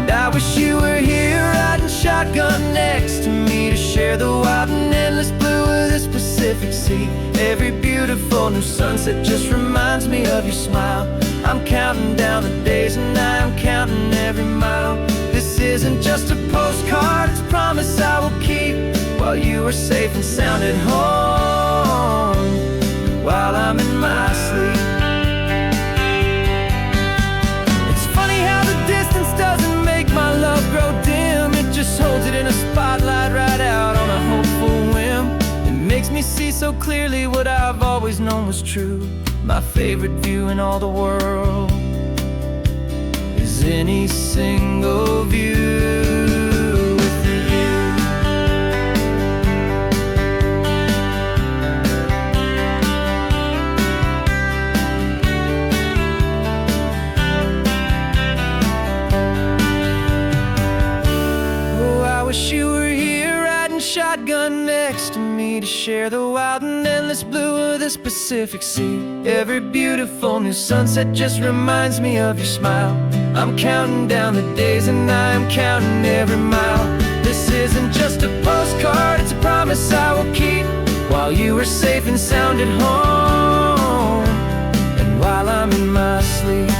And I wish you were here riding shotgun next to me, to share the wild and endless blue of this Pacific Sea. Every beautiful new sunset just reminds me of your smile. I'm counting down the days and I'm counting every mile. This isn't just a postcard, it's a promise I will keep, while you are safe and sound at home, while I'm in my sleep. It's funny how the distance doesn't make my love grow dim. It just holds it in a spotlight right out on a hopeful whim. It makes me see so clearly what I've always known was true. My favorite view in all the world is any single view. Wish you were here riding shotgun next to me, to share the wild and endless blue of this Pacific Sea. Every beautiful new sunset just reminds me of your smile. I'm counting down the days and I'm counting every mile. This isn't just a postcard, it's a promise I will keep, while you are safe and sound at home, and while I'm in my sleep.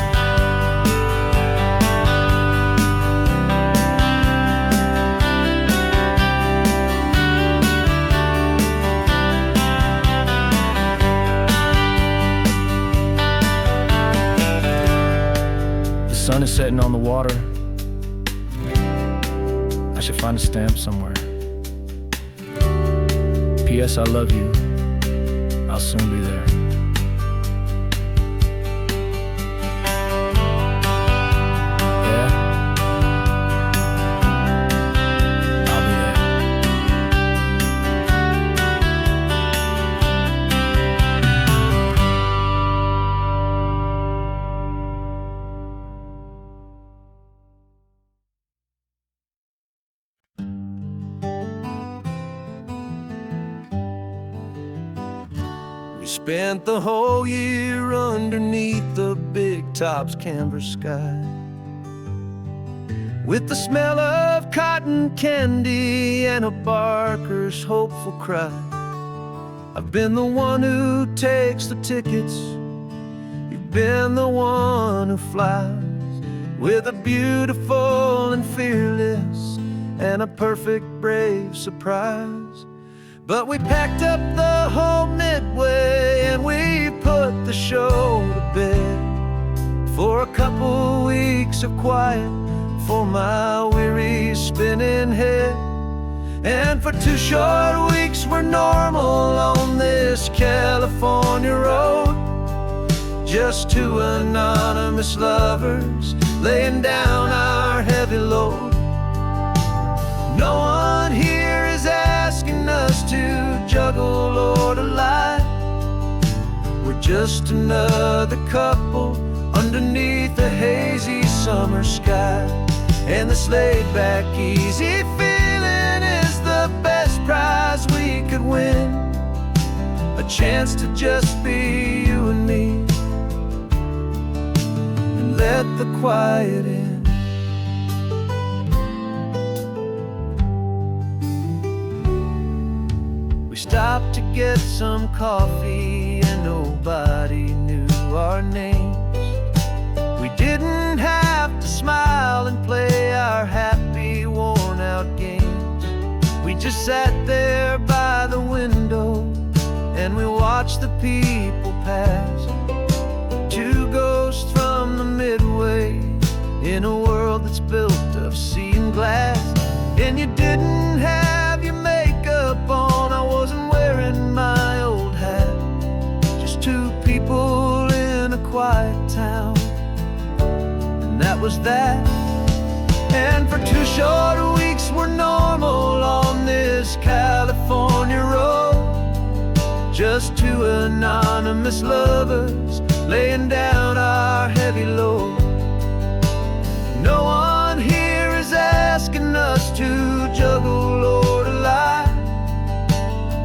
The sun is setting on the water. I should find a stamp somewhere. P.S. I love you. I'll soon be there. Yeah? I'll be there. We spent the whole year underneath the big top's canvas sky, with the smell of cotton candy and a barker's hopeful cry. I've been the one who takes the tickets, you've been the one who flies, with a beautiful and fearless and a perfect brave surprise. But we packed up the whole Midway and we put the show to bed, for a couple weeks of quiet for my weary spinning head. And for 2 short weeks we're normal on this California road, just 2 anonymous lovers laying down our heavy load. No one here is asking us to juggle or to lie. We're just another couple underneath a hazy summer sky. And this laid-back, easy feeling is the best prize we could win, a chance to just be you and me, and let the quiet in. We stopped to get some coffee and nobody knew our names. We didn't have to smile and play our happy, worn-out games. We just sat there by the window and we watched the people pass. Two ghosts from the Midway in a world that's built of sea and glass. And you didn't have your makeup on, I wasn't wearing my old hat. Just two people in a quiet town, and that was that. And for 2 short weeks we're normal on this California road. Just two anonymous lovers laying down our heavy load. No one here is asking us to juggle or to lie.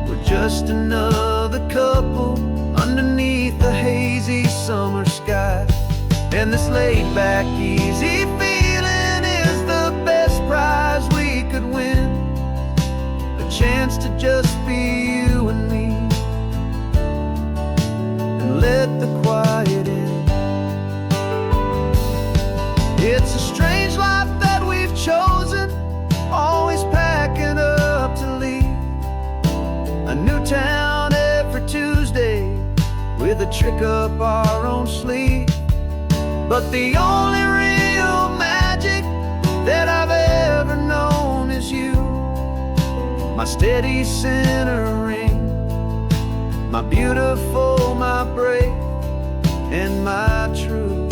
We're just another couple underneath the hazy summer sky. And this laid-back, easy feeling is the best prize we could win. A chance to just be you and me, and let the quiet in. It's a strange life that we've chosen, always packing up to leave. A new town every Tuesday with a trick up our own sleeve. But the only real magic that I've ever known is you. My steady centering, my beautiful, my brave, and my true.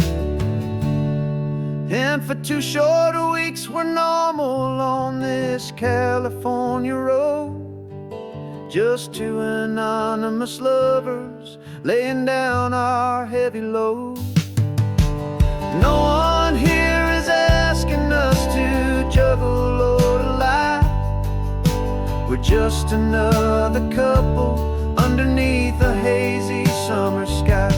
And for 2 short weeks we're normal on this California road. Just two anonymous lovers laying down our heavy load. No one here is asking us to juggle or to lie. We're just another couple underneath a hazy summer sky.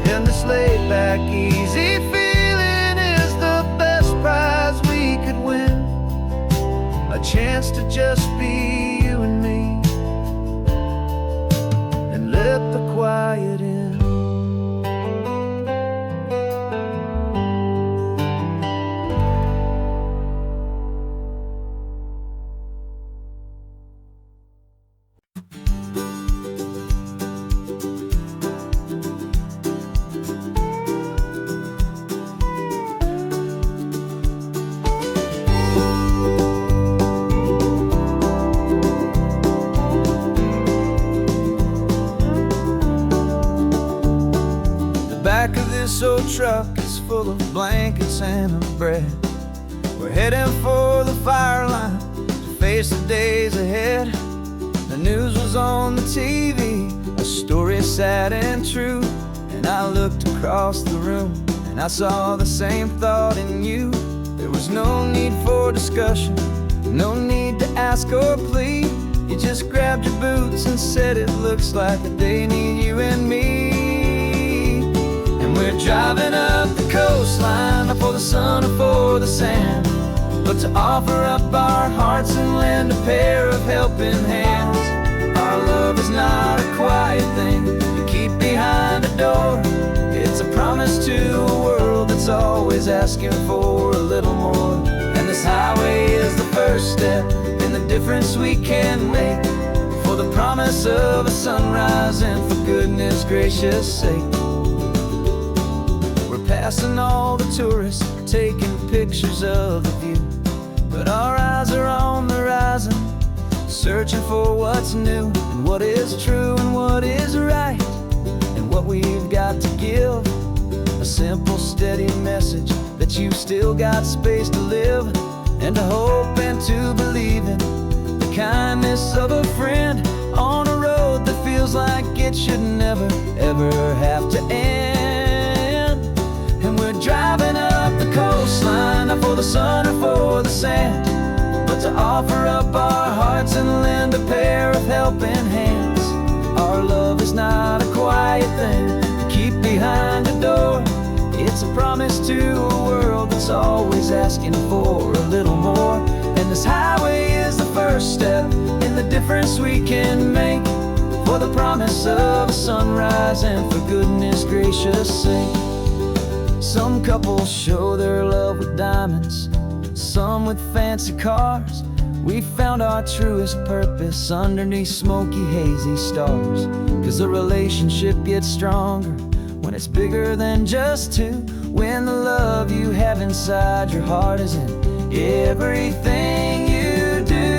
And this laid-back, easy feeling is the best prize we could win. A chance to just be you and me, and let the quiet in. This old truck is full of blankets and of bread. We're heading for the fire line to face the days ahead. The news was on the TV, a story sad and true. And I looked across the room and I saw the same thought in you. There was no need for discussion, no need to ask or plead. You just grabbed your boots and said it looks like the day need you and me. We're driving up the coastline, not for the sun or for the sand, but to offer up our hearts and lend a pair of helping hands. Our love is not a quiet thing you keep behind a door. It's a promise to a world that's always asking for a little more. And this highway is the first step in the difference we can make, for the promise of a sunrise and for goodness gracious sake. Passing all the tourists, taking pictures of the view, but our eyes are on the horizon, searching for what's new and what is true and what is right, and what we've got to give. A simple, steady message that you've still got space to live, and to hope and to believe in the kindness of a friend on a road that feels like it should never, ever have to end. And we're driving up the coastline, not for the sun or for the sand, but to offer up our hearts and lend a pair of helping hands. Our love is not a quiet thing to keep behind a door. It's a promise to a world that's always asking for a little more. And this highway is the first step in the difference we can make, for the promise of a sunrise and for goodness gracious sake. Some couples show their love with diamonds, some with fancy cars. We found our truest purpose underneath smoky, hazy stars. 'Cause the relationship gets stronger when it's bigger than just two. When the love you have inside your heart is in everything you do.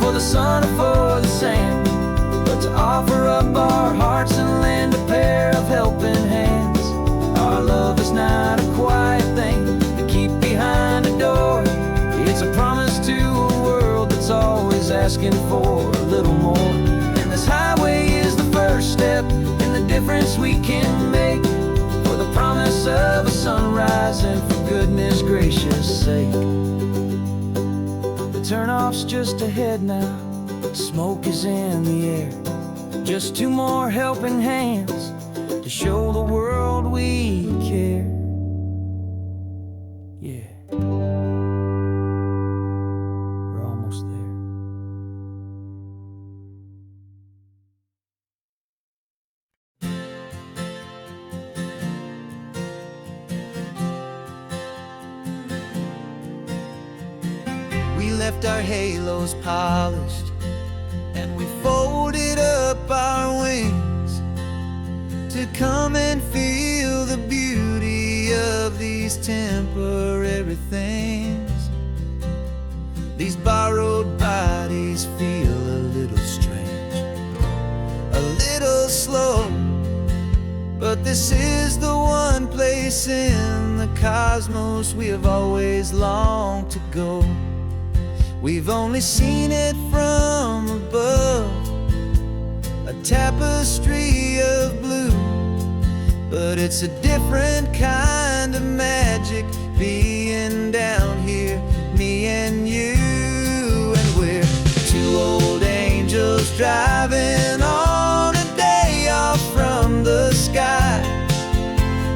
For the sun or for the sand, but to offer up our hearts and lend a pair of helping hands. Our love is not a quiet thing to keep behind a door. It's a promise to a world that's always asking for a little more. And this highway is the first step in the difference we can make, for the promise of a sunrise and for goodness gracious sake. Turn-off's just ahead now, smoke is in the air. Just two more helping hands to show the world we care. Yeah, we're almost there. We left our halos polished and we folded up our wings to come and feel the beauty of these temporary things. These borrowed bodies feel a little strange, a little slow, but this is the one place in the cosmos we have always longed to go. We've only seen it from above, a tapestry of blue, but it's a different kind of magic being down here, me and you. And we're two old angels driving on a day off from the sky,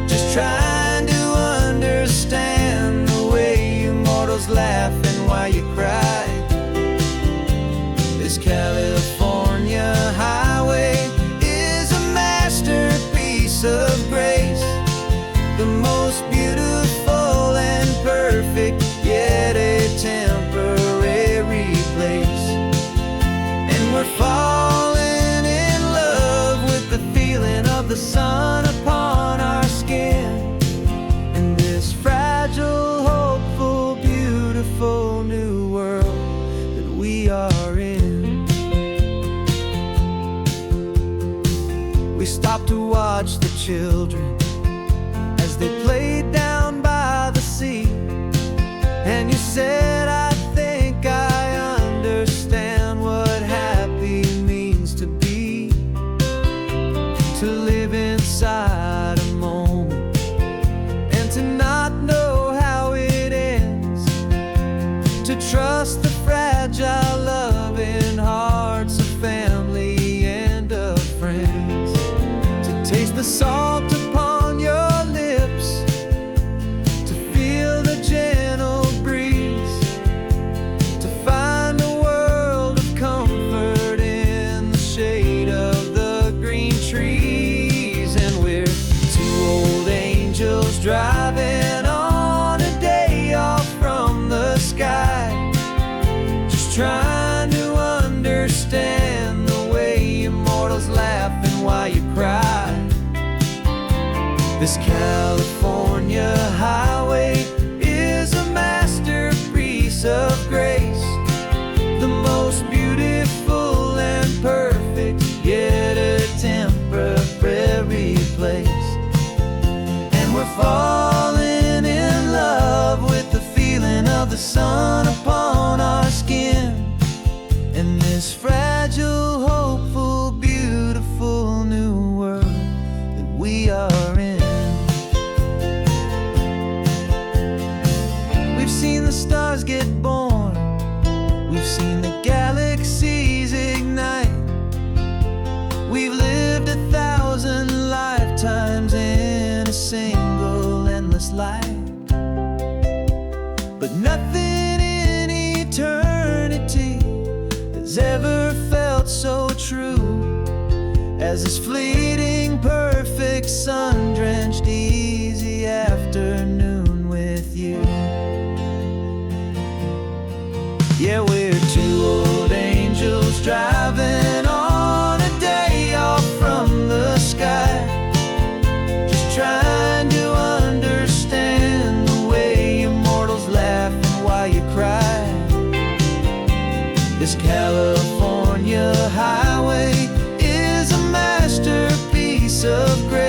just trying to understand the way you mortals laugh and why you cry. This California highway is a masterpiece of grace, the most beautiful and perfect, yet a temporary place. And we're falling in love with the feeling of the sun upon our skin, in this fragile, hopeful, beautiful new world that we are in. We stopped to watch the children as they played down by the sea, and you said, I think I understand what happy means to be, to live inside a moment and to not know how it ends, to trust the fragile loving hearts of family and of friends, to taste the salt upon your lips, to feel the gentle breeze, to find a world of comfort in the shade of the green trees. And we're two old angels driving on a day off from the sky, just trying to understand the way you mortals laugh and why you cry. This California highway is a masterpiece of grace, the most beautiful and perfect, yet a temporary place. And we're falling in love with the feeling of the sun upon our skin, in this fragile, hopeful, beautiful new world that we are in. We've seen the stars get born, we've seen the galaxies ignite, we've lived 1,000 lifetimes in a single endless life. but nothing in eternity has ever felt so true as this fleeting, perfect, sun-drenched, easy afternoon with you. Yeah, we're two old angels driving on a day off from the sky, just trying to understand the way you mortals laugh and why you cry. This California highway is a masterpiece of grace.